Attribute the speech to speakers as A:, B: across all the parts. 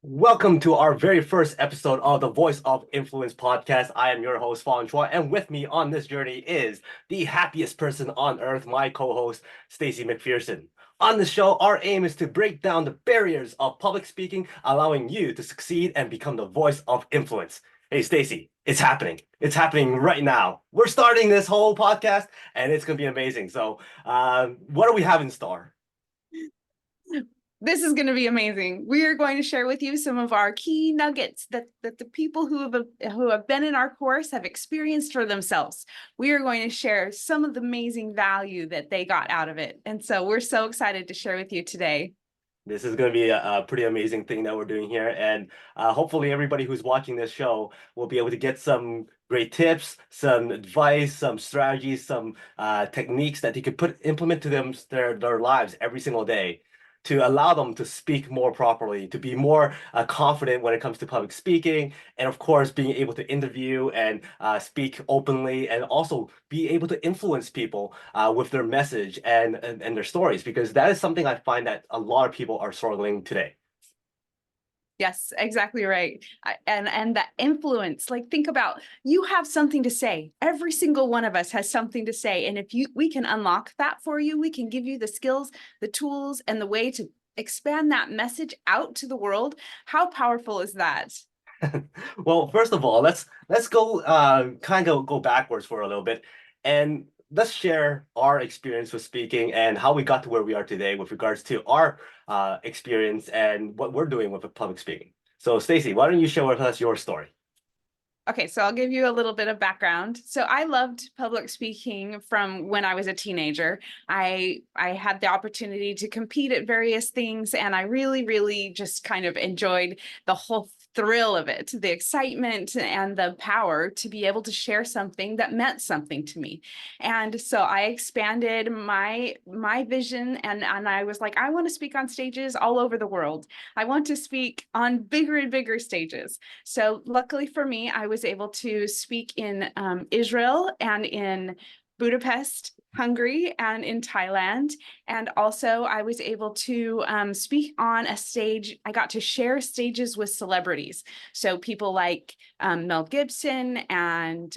A: Welcome to our very first episode of the Voice of Influence podcast. I am your host, Fong, and with me on this journey is the happiest person on earth, my co-host, Stacy McPherson. On the show, our aim is to break down the barriers of public speaking, allowing you to succeed and become the voice of influence. Hey, Stacy, it's happening. It's happening right now. We're starting this whole podcast, and it's going to be amazing. What do we have in store?
B: This is going to be amazing. We are going to share with you some of our key nuggets that the people who have been in our course have experienced for themselves. We are going to share some of the amazing value that they got out of it. And so we're so excited to share with you today.
A: This is going to be a pretty amazing thing that we're doing here. And hopefully, everybody who's watching this show will be able to get some great tips, some advice, some strategies, some techniques that they could implement to their lives every single day to allow them to speak more properly, to be more confident when it comes to public speaking, and of course, being able to interview and speak openly, and also be able to influence people with their message and their stories, because that is something I find that a lot of people are struggling today.
B: Yes, exactly right. And that influence, like think about you have something to say. Every single one of us has something to say. And if we can unlock that for you, we can give you the skills, the tools, and the way to expand that message out to the world. How powerful is that?
A: Well, first of all, let's go kind of go backwards for a little bit, and let's share our experience with speaking and how we got to where we are today with regards to our experience and what we're doing with public speaking. So, Stacy, why don't you share with us your story?
B: Okay, so I'll give you a little bit of background. So I loved public speaking from when I was a teenager. I had the opportunity to compete at various things, and I really just kind of enjoyed the whole thrill of it, the excitement and the power to be able to share something that meant something to me. And so I expanded my vision, and I was like, I want to speak on stages all over the world. I want to speak on bigger and bigger stages. So luckily for me, I was able to speak in Israel and in Budapest, Hungary, and in Thailand. And also, I was able to speak on a stage. I got to share stages with celebrities. So people like Mel Gibson and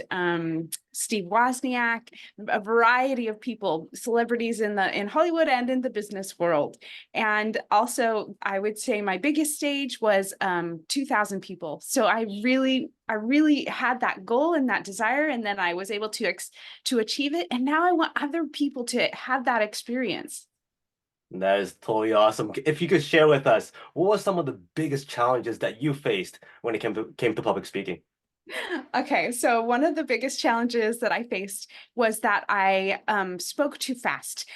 B: Steve Wozniak, a variety of people, celebrities in Hollywood and in the business world. And also, I would say my biggest stage was 2,000 people. So I really had that goal and that desire, and then I was able to achieve it. And now I want other people to have that experience.
A: That is totally awesome. If you could share with us, what were some of the biggest challenges that you faced when it came to public speaking?
B: Okay, so one of the biggest challenges that I faced was that I spoke too fast.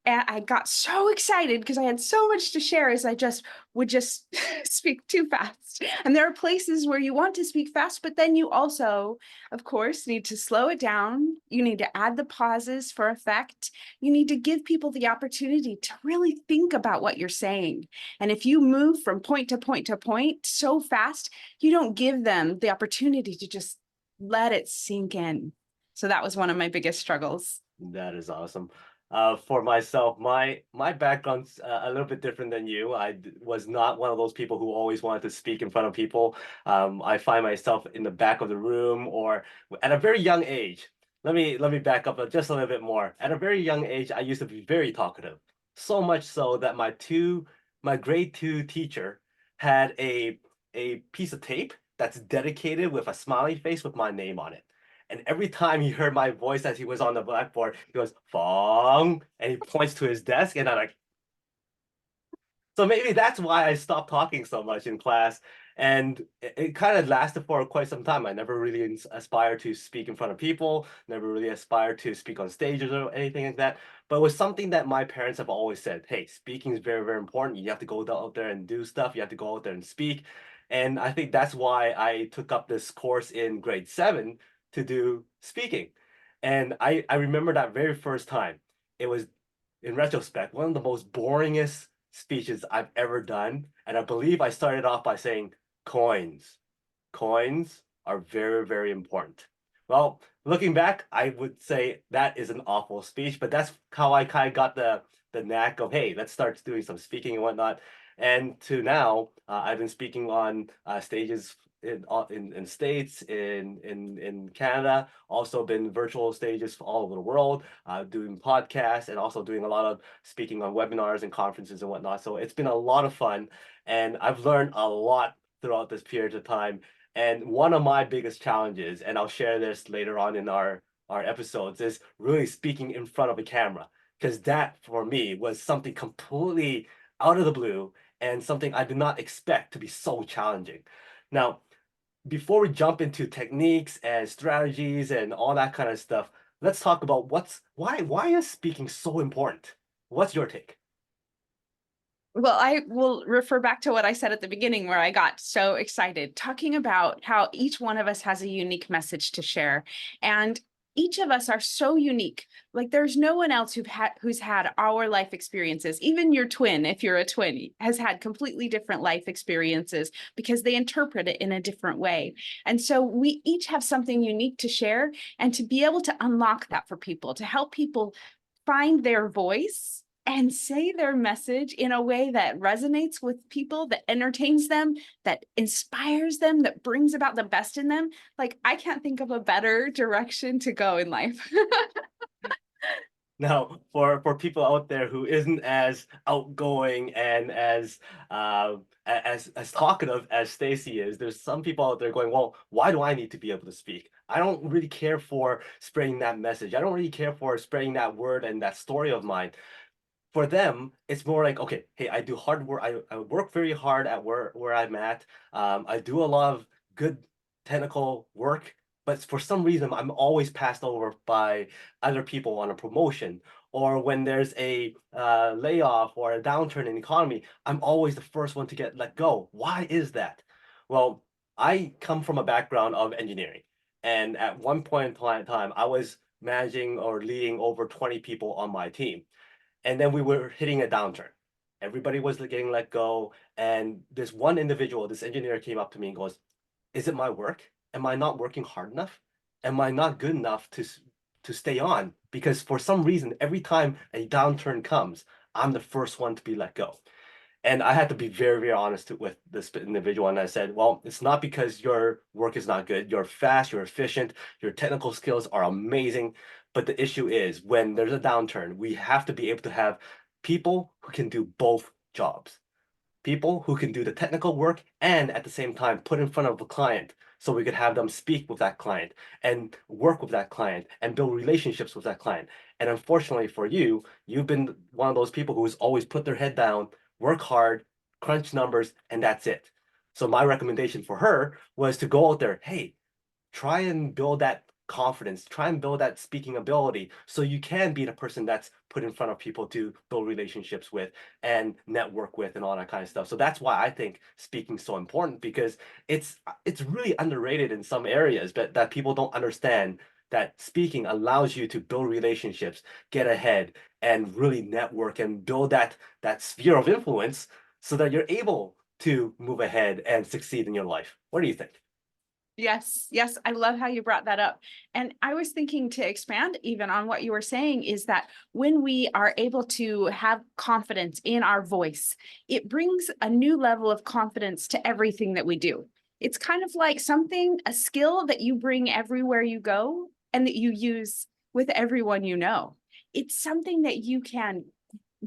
B: I got so excited because I had so much to share as I just would just speak too fast. And there are places where you want to speak fast, but then you also, of course, need to slow it down. You need to add the pauses for effect. You need to give people the opportunity to really think about what you're saying. And if you move from point to point to point so fast, you don't give them the opportunity to just let it sink in. So that was one of my biggest struggles.
A: That is awesome. For myself, my background's a little bit different than you. Was not one of those people who always wanted to speak in front of people. I find myself in the back of the room or at a very young age. Let me back up just a little bit more. At a very young age, I used to be very talkative. So much so that my grade two teacher had a piece of tape that's dedicated with a smiley face with my name on it. And every time he heard my voice as he was on the blackboard, he goes, Fong, and he points to his desk, and I'm like, so maybe that's why I stopped talking so much in class. And it kind of lasted for quite some time. I never really aspired to speak in front of people, never really aspired to speak on stages or anything like that. But it was something that my parents have always said, hey, speaking is very, very important. You have to go out there and do stuff. You have to go out there and speak. And I think that's why I took up this course in grade seven to do speaking. And I remember that very first time. It was, in retrospect, one of the most boringest speeches I've ever done. And I believe I started off by saying coins. Coins are very, very important. Well, looking back, I would say that is an awful speech, but that's how I kind of got the knack of, hey, let's start doing some speaking and whatnot. And to now, I've been speaking on stages in States, in Canada, also been virtual stages all over the world, doing podcasts and also doing a lot of speaking on webinars and conferences and whatnot. So it's been a lot of fun, and I've learned a lot throughout this period of time. And one of my biggest challenges, and I'll share this later on in our episodes, is really speaking in front of a camera, because that for me was something completely out of the blue and something I did not expect to be so challenging. Now, before we jump into techniques and strategies and all that kind of stuff, let's talk about why is speaking so important? What's your take?
B: Well, I will refer back to what I said at the beginning where I got so excited talking about how each one of us has a unique message to share. And each of us are so unique. Like there's no one else who's had our life experiences. Even your twin, if you're a twin, has had completely different life experiences because they interpret it in a different way. And so we each have something unique to share, and to be able to unlock that for people, to help people find their voice and say their message in a way that resonates with people, that entertains them, that inspires them, that brings about the best in them. Like, I can't think of a better direction to go in life.
A: Now, for people out there who isn't as outgoing and as talkative as Stacy is, there's some people out there going, well, why do I need to be able to speak? I don't really care for spreading that message. I don't really care for spreading that word and that story of mine. For them, it's more like, okay, hey, I do hard work. I work very hard at where I'm at. I do a lot of good technical work, but for some reason, I'm always passed over by other people on a promotion. Or when there's a layoff or a downturn in the economy, I'm always the first one to get let go. Why is that? Well, I come from a background of engineering. And at one point in time, I was managing or leading over 20 people on my team. And then we were hitting a downturn. Everybody was getting let go. And this one individual, this engineer came up to me and goes, is it my work? Am I not working hard enough? Am I not good enough to stay on? Because for some reason, every time a downturn comes, I'm the first one to be let go. And I had to be very, very honest with this individual. And I said, well, it's not because your work is not good. You're fast, you're efficient, your technical skills are amazing. But the issue is when there's a downturn, we have to be able to have people who can do both jobs, people who can do the technical work and at the same time put in front of a client so we could have them speak with that client and work with that client and build relationships with that client. And unfortunately for you, you've been one of those people who's always put their head down, work hard, crunch numbers, and that's it. So my recommendation for her was to go out there, hey, try and build that confidence, try and build that speaking ability so you can be the person that's put in front of people to build relationships with and network with and all that kind of stuff. So that's why I think speaking is so important, because it's really underrated in some areas, but that people don't understand that speaking allows you to build relationships, get ahead, and really network and build that sphere of influence so that you're able to move ahead and succeed in your life. What do you think?
B: Yes, yes, I love how you brought that up. And I was thinking to expand even on what you were saying is that when we are able to have confidence in our voice, it brings a new level of confidence to everything that we do. It's kind of like something, a skill that you bring everywhere you go and that you use with everyone you know. It's something that you can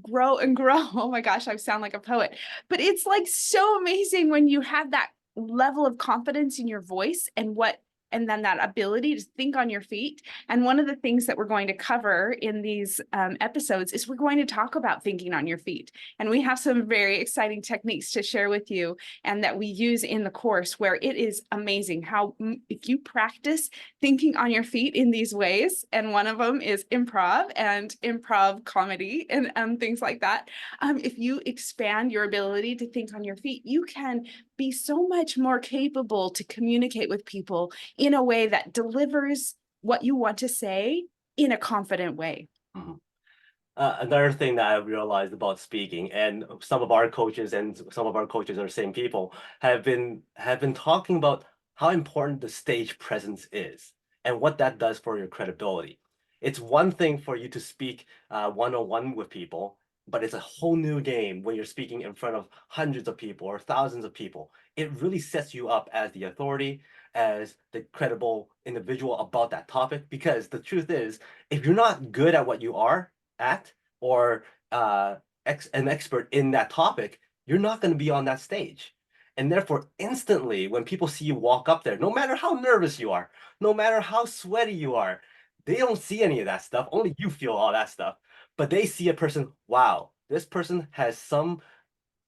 B: grow and grow. Oh my gosh, I sound like a poet. But it's like so amazing when you have that level of confidence in your voice and then that ability to think on your feet. And one of the things that we're going to cover in these episodes is we're going to talk about thinking on your feet. And we have some very exciting techniques to share with you and that we use in the course, where it is amazing how if you practice thinking on your feet in these ways, and one of them is improv and improv comedy and things like that. If you expand your ability to think on your feet, you can be so much more capable to communicate with people in a way that delivers what you want to say in a confident way.
A: Mhm. Another thing that I realized about speaking, and some of our coaches and some of our coaches are the same people, have been talking about how important the stage presence is and what that does for your credibility. It's one thing for you to speak one-on-one with people, but it's a whole new game when you're speaking in front of hundreds of people or thousands of people. It really sets you up as the authority, as the credible individual about that topic. Because the truth is, if you're not good at what you are at, or an expert in that topic, you're not going to be on that stage. And therefore, instantly, when people see you walk up there, no matter how nervous you are, no matter how sweaty you are, they don't see any of that stuff. Only you feel all that stuff. But they see a person, wow, this person has some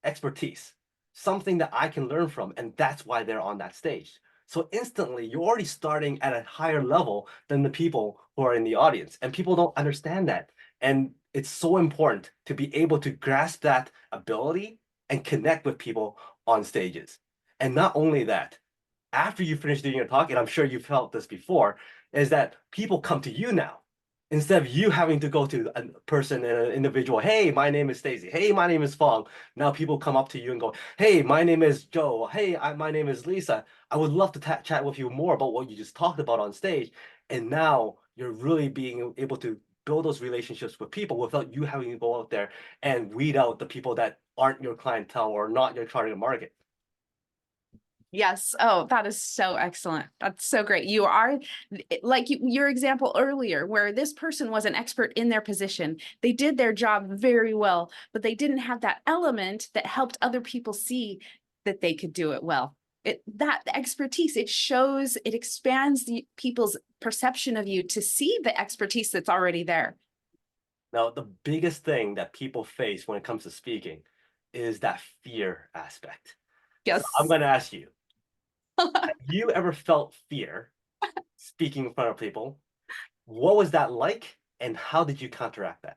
A: expertise, something that I can learn from, and that's why they're on that stage. So instantly, you're already starting at a higher level than the people who are in the audience, and people don't understand that. And it's so important to be able to grasp that ability and connect with people on stages. And not only that, after you finish doing your talk, and I'm sure you've felt this before, is that people come to you now instead of you having to go to a person and an individual. Hey, my name is Stacy. Hey, my name is Fong. Now people come up to you and go, hey, my name is Joe. Hey, my name is Lisa. I would love to chat with you more about what you just talked about on stage. And now you're really being able to build those relationships with people without you having to go out there and weed out the people that aren't your clientele or not your target market.
B: Yes. Oh, that is so excellent. That's so great. You are like your example earlier, where this person was an expert in their position. They did their job very well, but they didn't have that element that helped other people see that they could do it well. That expertise, it shows, it expands people's perception of you to see the expertise that's already there.
A: Now, the biggest thing that people face when it comes to speaking is that fear aspect. So I'm
B: Yes.
A: going to ask you, have you ever felt fear speaking in front of people? What was that like, and how did you counteract that?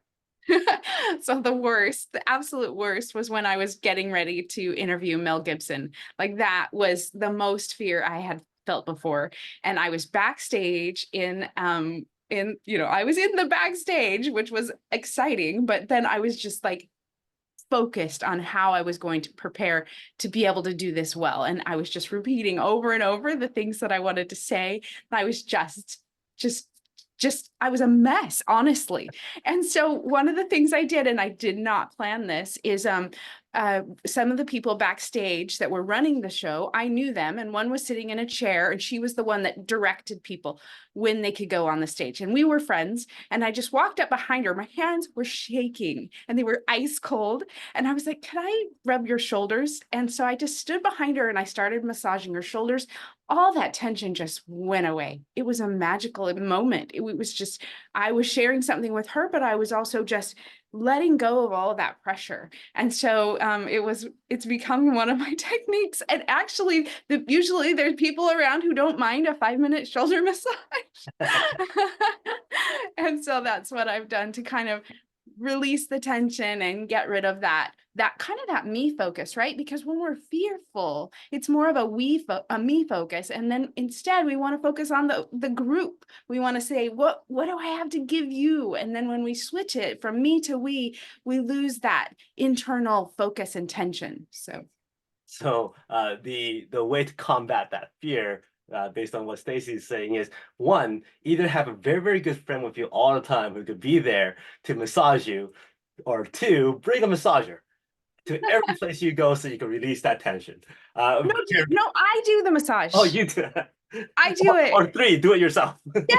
B: So the worst, the absolute worst was when I was getting ready to interview Mel Gibson. Like that was the most fear I had felt before. And I was backstage I was in the backstage, which was exciting, but then I was just like focused on how I was going to prepare to be able to do this well. And I was just repeating over and over the things that I wanted to say. And I was just I was a mess, honestly. And so one of the things I did, and I did not plan this, is some of the people backstage that were running the show, I knew them, and one was sitting in a chair, and she was the one that directed people when they could go on the stage. And we were friends, and I just walked up behind her. My hands were shaking and they were ice cold. And I was like, can I rub your shoulders? And so I just stood behind her and I started massaging her shoulders. All that tension just went away. It was a magical moment. It was just, I was sharing something with her, but I was also just letting go of all of that pressure. And so it's become one of my techniques. And actually, usually there's people around who don't mind a 5-minute shoulder massage. And so that's what I've done to kind of release the tension and get rid of that kind of that me focus, right? Because when we're fearful, it's more of a me focus, and then instead we want to focus on the group. We want to say, what do I have to give you? And then when we switch it from me to we lose that internal focus and tension.
A: So the way to combat that fear, based on what Stacy is saying, is one, either have a very, very good friend with you all the time who could be there to massage you, or two, bring a massager to every place you go so you can release that tension.
B: No, no, I do the
A: Oh,
B: massage.
A: you do.
B: I do it.
A: Or three, do it yourself.
B: Yeah.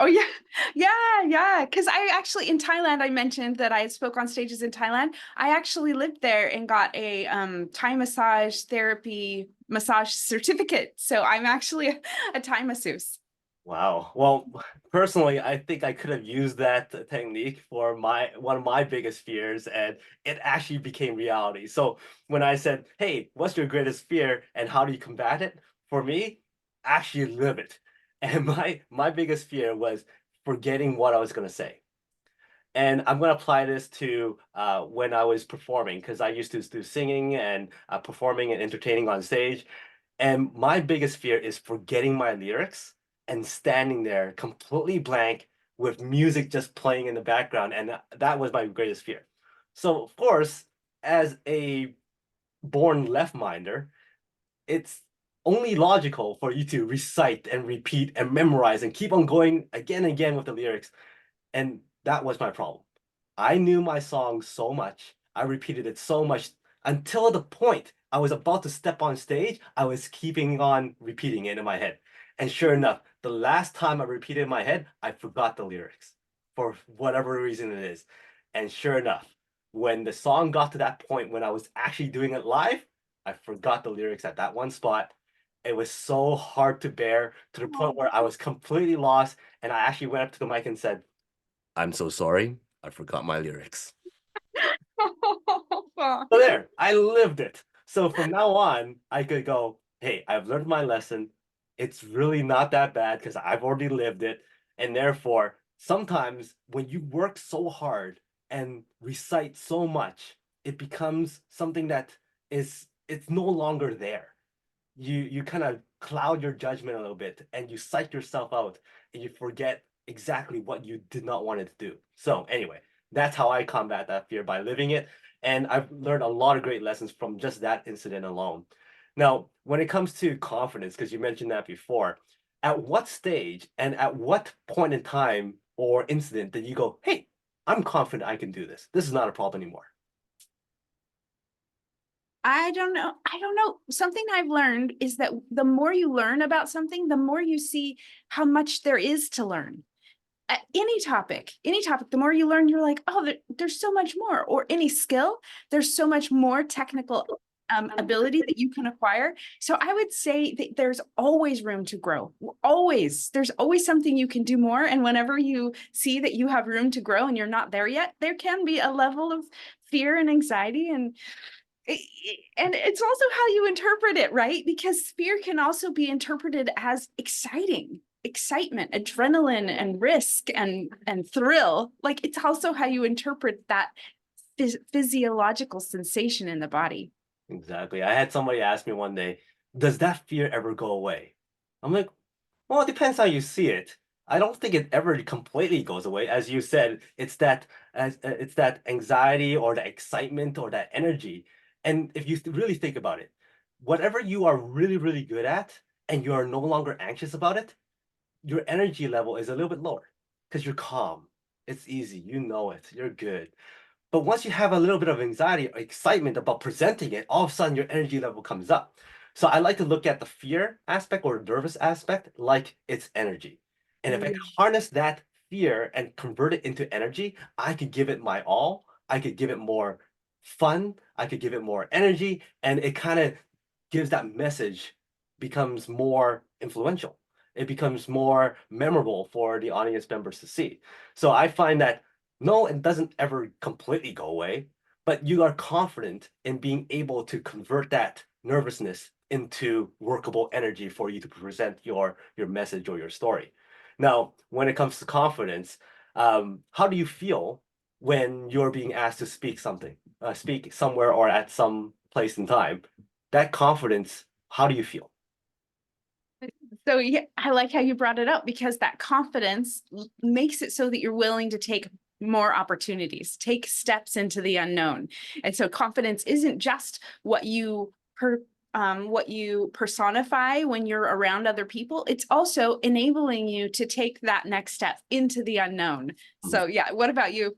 B: Oh yeah. Yeah. Because I actually in Thailand, I mentioned that I spoke on stages in Thailand. I actually lived there and got a Thai massage therapy massage certificate. So I'm actually a Thai masseuse.
A: Wow. Well, personally, I think I could have used that technique for my one of my biggest fears, and it actually became reality. So when I said, "Hey, what's your greatest fear and how do you combat it?" For me, actually live it. And my biggest fear was forgetting what I was going to say. And I'm going to apply this to when I was performing, because I used to do singing and performing and entertaining on stage. And my biggest fear is forgetting my lyrics and standing there completely blank with music just playing in the background. And that was my greatest fear. So, of course, as a born left-minder, it's only logical for you to recite and repeat and memorize and keep on going again and again with the lyrics. And that was my problem. I knew my song so much. I repeated it so much until the point I was about to step on stage. I was keeping on repeating it in my head. And sure enough, the last time I repeated in my head, I forgot the lyrics for whatever reason it is. And sure enough, when the song got to that point when I was actually doing it live, I forgot the lyrics at that one spot. It was so hard to bear to the point where I was completely lost. And I actually went up to the mic and said, "I'm so sorry. I forgot my lyrics." So there, I lived it. So from now on, I could go, hey, I've learned my lesson. It's really not that bad because I've already lived it. And therefore, sometimes when you work so hard and recite so much, it becomes something that it's no longer there. You kind of cloud your judgment a little bit and you psych yourself out and you forget exactly what you did not want it to do. So anyway, that's how I combat that fear, by living it. And I've learned a lot of great lessons from just that incident alone. Now, when it comes to confidence, because you mentioned that before, at what stage and at what point in time or incident did you go, hey, I'm confident I can do this. This is not a problem anymore.
B: I don't know. I don't know. Something I've learned is that the more you learn about something, the more you see how much there is to learn. Any topic, the more you learn, you're like, oh, there's so much more. Or any skill, there's so much more technical ability that you can acquire. So I would say that there's always room to grow. Always. There's always something you can do more. And whenever you see that you have room to grow and you're not there yet, there can be a level of fear and anxiety, and it's also how you interpret it, right? Because fear can also be interpreted as excitement, adrenaline, and risk, and thrill. Like, it's also how you interpret that physiological sensation in the body.
A: Exactly. I had somebody ask me one day, does that fear ever go away? I'm like, well, it depends how you see it. I don't think it ever completely goes away. As you said, it's that anxiety or that excitement or that energy. And if you really think about it, whatever you are really, really good at and you are no longer anxious about it, your energy level is a little bit lower because you're calm. It's easy. You know it. You're good. But once you have a little bit of anxiety or excitement about presenting it, all of a sudden your energy level comes up. So I like to look at the fear aspect or nervous aspect like it's energy. And if I can harness that fear and convert it into energy, I could give it my all. I could give it more fun. I could give it more energy. And it kind of gives that message, becomes more influential. It becomes more memorable for the audience members to see. So I find that no, it doesn't ever completely go away, but you are confident in being able to convert that nervousness into workable energy for you to present your message or your story. Now, when it comes to confidence, how do you feel when you're being asked to speak somewhere or at some place and time? That confidence, how do you feel?
B: So yeah, I like how you brought it up, because that confidence makes it so that you're willing to take more opportunities, take steps into the unknown. And so confidence isn't just what what you personify when you're around other people. It's also enabling you to take that next step into the unknown. So yeah, what about you?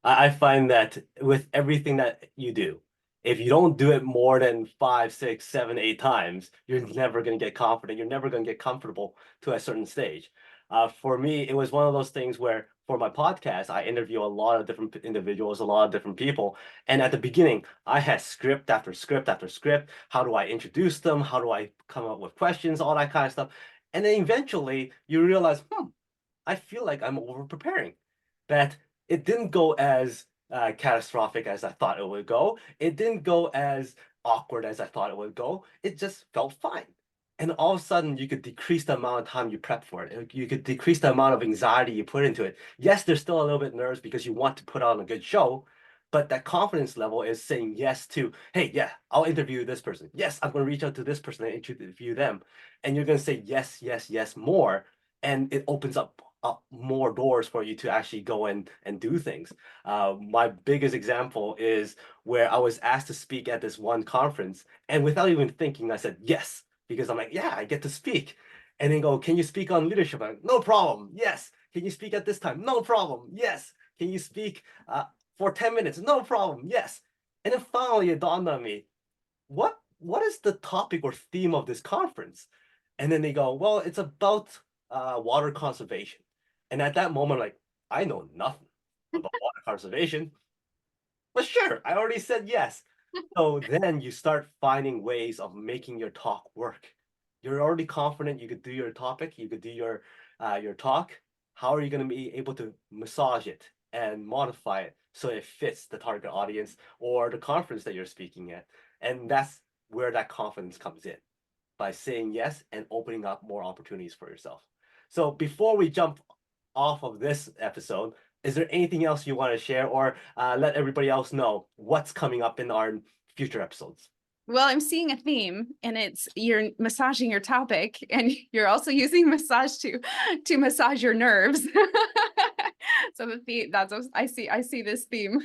A: I find that with everything that you do, if you don't do it more than 5, 6, 7, 8 times, you're never going to get confident. You're never going to get comfortable to a certain stage. For me, it was one of those things where for my podcast, I interview a lot of different individuals, a lot of different people. And at the beginning, I had script after script after script. How do I introduce them? How do I come up with questions? All that kind of stuff. And then eventually you realize, I feel like I'm over preparing. That it didn't go as catastrophic as I thought it would go. It didn't go as awkward as I thought it would go. It just felt fine. And all of a sudden, you could decrease the amount of time you prep for it. You could decrease the amount of anxiety you put into it. Yes, there's still a little bit nerves because you want to put on a good show, but that confidence level is saying yes to, hey, yeah, I'll interview this person. Yes, I'm going to reach out to this person and interview them. And you're going to say yes, yes, yes more. And it opens up more doors for you to actually go in and do things. My biggest example is where I was asked to speak at this one conference, and without even thinking, I said yes, because I'm like, yeah, I get to speak. And then go, can you speak on leadership? I'm like, no problem. Yes. Can you speak at this time? No problem. Yes. Can you speak for 10 minutes, no problem, yes. And then finally it dawned on me, what is the topic or theme of this conference? And then they go, well, it's about water conservation. And at that moment, like, I know nothing about water conservation, but sure, I already said yes. So then you start finding ways of making your talk work. You're already confident you could do your topic, you could do your talk. How are you going to be able to massage it and modify it so it fits the target audience or the conference that you're speaking at? And that's where that confidence comes in, by saying yes and opening up more opportunities for yourself. So before we jump off of this episode, is there anything else you want to share or let everybody else know what's coming up in our future episodes?
B: Well, I'm seeing a theme, and it's you're massaging your topic, and you're also using massage to massage your nerves. So the theme, that's what I see this theme.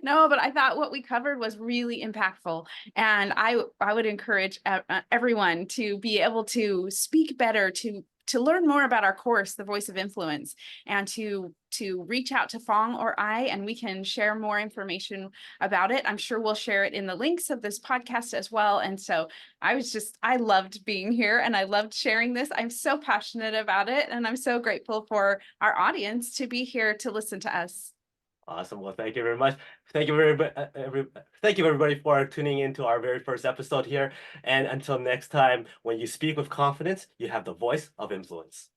B: No, but I thought what we covered was really impactful, and I would encourage everyone to be able to speak better, to learn more about our course, The Voice of Influence, and to reach out to Fong or I, and we can share more information about it. I'm sure we'll share it in the links of this podcast as well. And so I loved being here, and I loved sharing this. I'm so passionate about it, and I'm so grateful for our audience to be here to listen to us.
A: Awesome. Well, thank you very much. Thank you thank you everybody for tuning into our very first episode here. And until next time, when you speak with confidence, you have the voice of influence.